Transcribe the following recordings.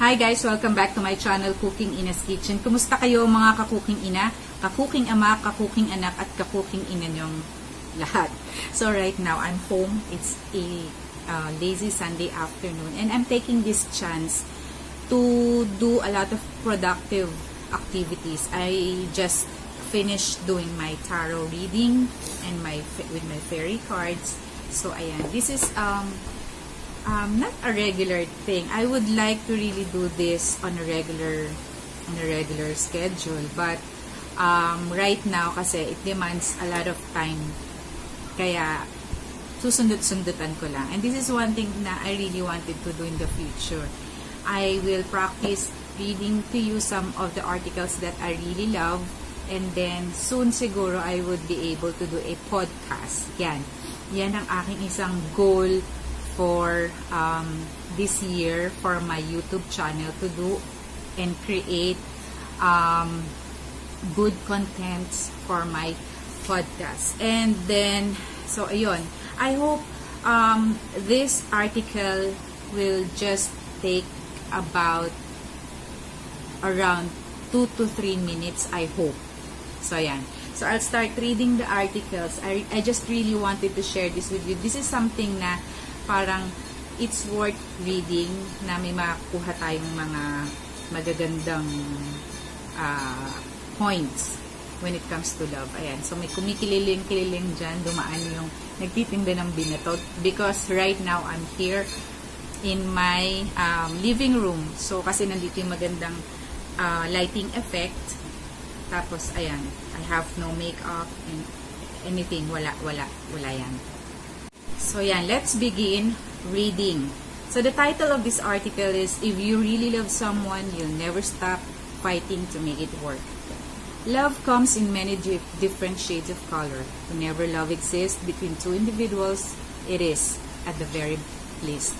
Hi guys! Welcome back to my channel, Cooking Ina's Kitchen. Kumusta kayo mga kakuking ina, kakuking ama, kakuking anak, at kakuking ina nyong lahat? So right now, I'm home. It's a lazy Sunday afternoon and I'm taking this chance to do a lot of productive activities. I just finished doing my tarot reading and with my fairy cards. So ayan, this is not a regular thing. I would like to really do this on a regular schedule, but right now kasi it demands a lot of time, kaya susundot-sundutan ko lang. And this is one thing na I really wanted to do in the future. I will practice reading to you some of the articles that I really love, and then soon siguro I would be able to do a podcast. Yan ang aking isang goal for this year for my YouTube channel, to do and create good contents for my podcast. And then, so ayun, I hope this article will just take about around 2 to 3 minutes, I hope. So ayan. So I'll start reading the articles. I just really wanted to share this with you. This is something na parang it's worth reading, na may makukuha tayong mga magagandang points when it comes to love. Ayan. So may kumikililing-kililing dyan, dumaan yung nagtitinda ng binatot, because right now I'm here in my living room. So kasi nandito yung magandang lighting effect. Tapos ayan, I have no makeup and anything, wala yan. So yan, let's begin reading. So the title of this article is, If You Really Love Someone, You'll Never Stop Fighting to Make It Work. Love comes in many different shades of color. Whenever love exists between two individuals, it is, at the very least,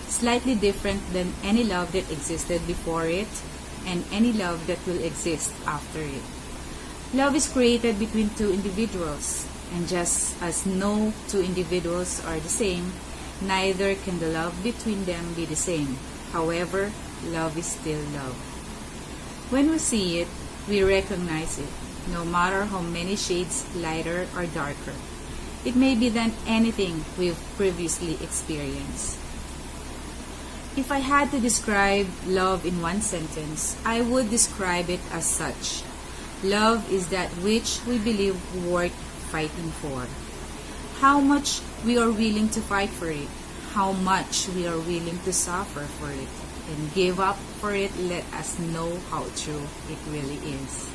slightly different than any love that existed before it and any love that will exist after it. Love is created between two individuals, and just as no two individuals are the same, neither can the love between them be the same. However, love is still love. When we see it, we recognize it, no matter how many shades lighter or darker it may be than anything we've previously experienced. If I had to describe love in one sentence, I would describe it as such. Love is that which we believe worth fighting for. How much we are willing to fight for it, how much we are willing to suffer for it, and give up for it, let us know how true it really is.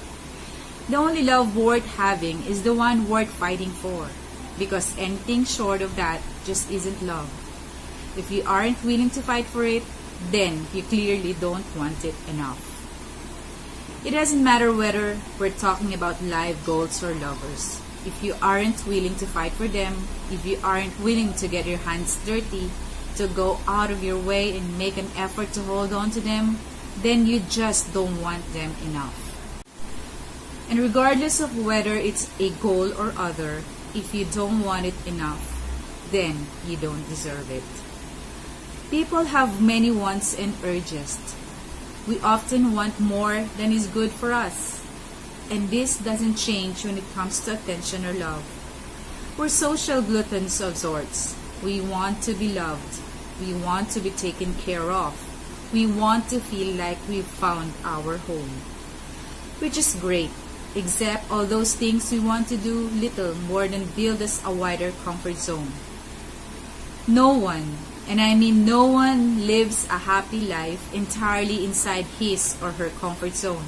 The only love worth having is the one worth fighting for, because anything short of that just isn't love. If you aren't willing to fight for it, then you clearly don't want it enough. It doesn't matter whether we're talking about live goals or lovers. If you aren't willing to fight for them, if you aren't willing to get your hands dirty, to go out of your way and make an effort to hold on to them, then you just don't want them enough. And regardless of whether it's a goal or other, if you don't want it enough, then you don't deserve it. People have many wants and urges. We often want more than is good for us. And this doesn't change when it comes to attention or love. We're social gluttons of sorts. We want to be loved. We want to be taken care of. We want to feel like we've found our home. Which is great, except all those things we want to do little more than build us a wider comfort zone. No one, and I mean no one, lives a happy life entirely inside his or her comfort zone.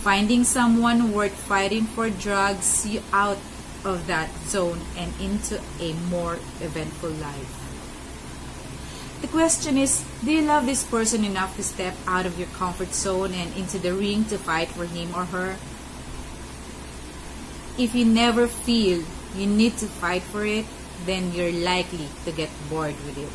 Finding someone worth fighting for drags you out of that zone and into a more eventful life. The question is, do you love this person enough to step out of your comfort zone and into the ring to fight for him or her? If you never feel you need to fight for it, then you're likely to get bored with it.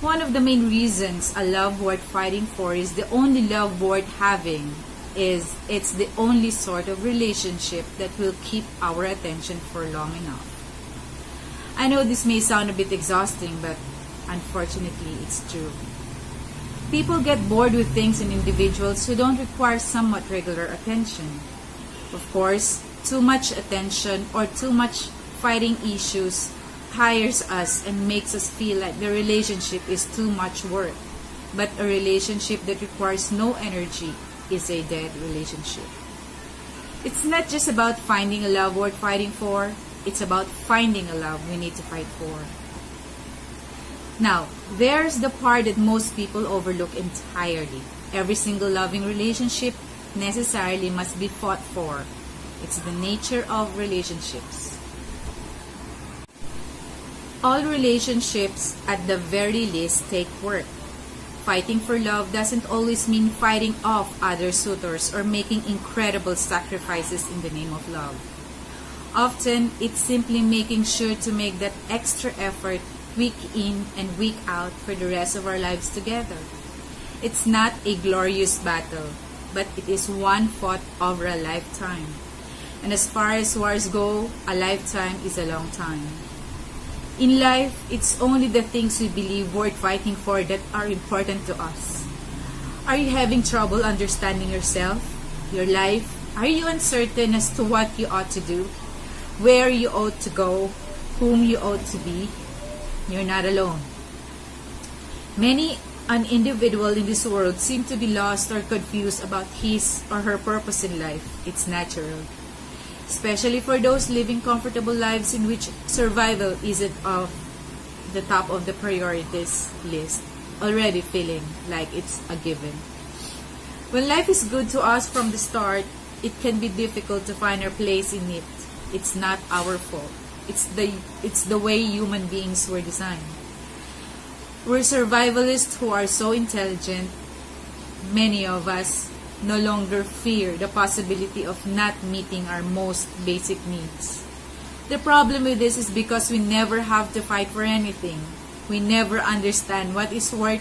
One of the main reasons a love worth fighting for is the only love worth having is it's the only sort of relationship that will keep our attention for long enough. I know this may sound a bit exhausting, but unfortunately it's true. People get bored with things and individuals who don't require somewhat regular attention. Of course, too much attention or too much fighting issues tires us and makes us feel like the relationship is too much work. But a relationship that requires no energy is a dead relationship. It's not just about finding a love worth fighting for, it's about finding a love we need to fight for. Now, there's the part that most people overlook entirely. Every single loving relationship necessarily must be fought for. It's the nature of relationships. All relationships, at the very least, take work. Fighting for love doesn't always mean fighting off other suitors or making incredible sacrifices in the name of love. Often, it's simply making sure to make that extra effort week in and week out for the rest of our lives together. It's not a glorious battle, but it is one fought over a lifetime. And as far as wars go, a lifetime is a long time. In life, it's only the things we believe worth fighting for that are important to us. Are you having trouble understanding yourself, your life? Are you uncertain as to what you ought to do, where you ought to go, whom you ought to be? You're not alone. Many an individual in this world seem to be lost or confused about his or her purpose in life. It's natural. Especially for those living comfortable lives in which survival isn't of the top of the priorities list, already feeling like it's a given. When life is good to us from the start, it can be difficult to find our place in it. It's not our fault. It's the way human beings were designed. We're survivalists who are so intelligent, many of us no longer fear the possibility of not meeting our most basic needs. The problem with this is because we never have to fight for anything. We never understand what is worth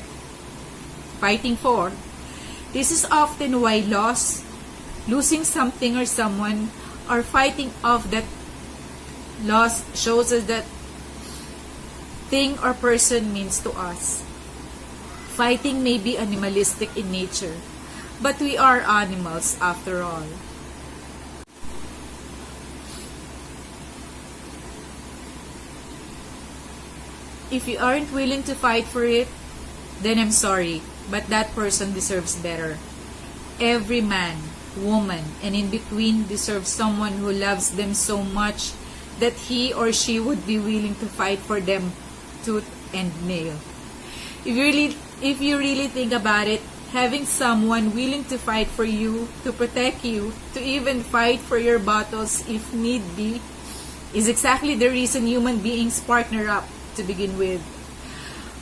fighting for. This is often why losing something or someone, or fighting off that loss shows us that thing or person means to us. Fighting may be animalistic in nature, but we are animals after all. If you aren't willing to fight for it, then I'm sorry, but that person deserves better. Every man, woman, and in between deserves someone who loves them so much that he or she would be willing to fight for them tooth and nail. If you really think about it, having someone willing to fight for you, to protect you, to even fight for your battles if need be, is exactly the reason human beings partner up to begin with.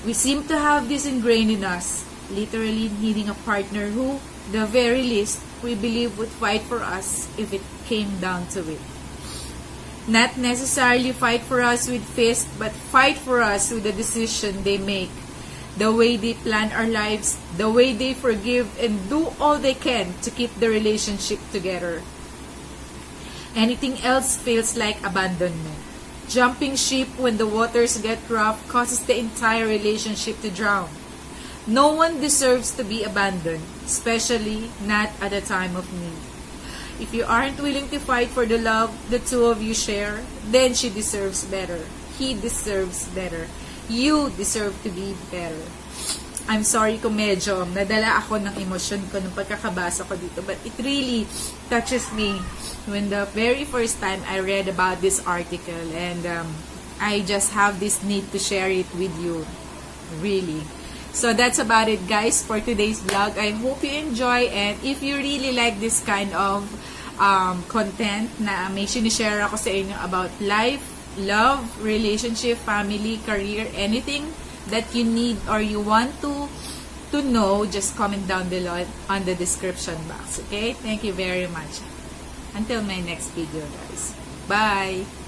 We seem to have this ingrained in us, literally needing a partner who, the very least, we believe would fight for us if it came down to it. Not necessarily fight for us with fists, but fight for us with the decision they make, the way they plan our lives, the way they forgive and do all they can to keep the relationship together. Anything else feels like abandonment. Jumping ship when the waters get rough causes the entire relationship to drown. No one deserves to be abandoned, especially not at a time of need. If you aren't willing to fight for the love the two of you share, then she deserves better. He deserves better. You deserve to be better. I'm sorry kung medyo nadala ako ng emosyon ko nung pagkakabasa ko dito, but it really touches me when the very first time I read about this article, and I just have this need to share it with you, really. So that's about it, guys, for today's vlog. I hope you enjoy, and if you really like this kind of content na may sinishare ako sa inyo about life, love, relationship, family, career, anything that you need or you want to know, just comment down below on the description box. Okay? Thank you very much. Until my next video, guys. Bye!